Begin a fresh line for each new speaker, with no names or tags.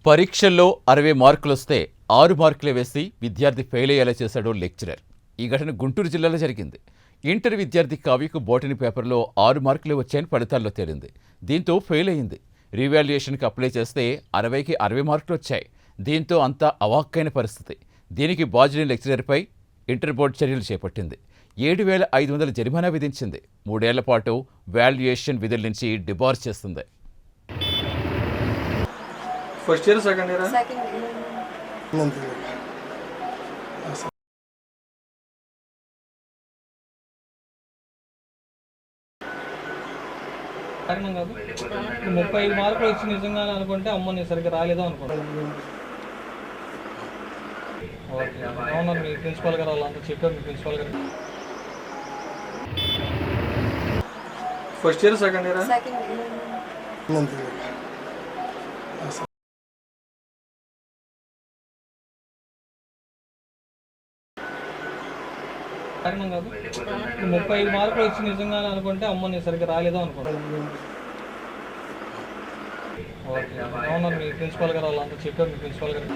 పరీక్షల్లో 60 మార్కులొస్తే 6 మార్కులే వేసి విద్యార్థి ఫెయిల్ అయ్యేలా చేశాడు లెక్చరర్. ఈ ఘటన గుంటూరు జిల్లాలో జరిగింది. ఇంటర్ విద్యార్థి కావ్యకు బోటనీ పేపర్లో 6 మార్కులే వచ్చాయని ఫలితాల్లో తేలింది. దీంతో ఫెయిల్ అయింది. రీవాల్యుయేషన్కి అప్లై చేస్తే 60కి 60 మార్కులు వచ్చాయి. దీంతో అంతా అవాక్కైన పరిస్థితి. దీనికి బాధ్యుని లెక్చరర్పై ఇంటర్ బోర్డు చర్యలు చేపట్టింది. 7,500 జరిమానా విధించింది. 3 ఏళ్ల పాటు వాల్యుయేషన్ విధుల నుంచి డిబార్ చేస్తుంది.
ఫస్ట్ ఇయర్ సెకండ్ ఇయర్
కారణం కాదు. 35 మార్కులు వచ్చి నిజంగానే అనుకుంటే అమ్మ నేను సరిగ్గా రాలేదో అనుకుంటా. ఓకే అవునా, మీ ప్రిన్సిపాల్ గారు వాళ్ళంతా చెప్పారు. మీ ప్రిన్సిపాల్ గారు
ఫస్ట్ ఇయర్ సెకండ్ ఇయర్
కారణం కాదు. 35 మార్కులు వచ్చి నిజంగానే అనుకుంటే అమ్మ నేను సరిగ్గా రాలేదో అనుకుంటా. ఓకే అవునా, మీ ప్రిన్సిపాల్ గారు వాళ్ళంతా చెప్పారు. మీ ప్రిన్సిపాల్ గారు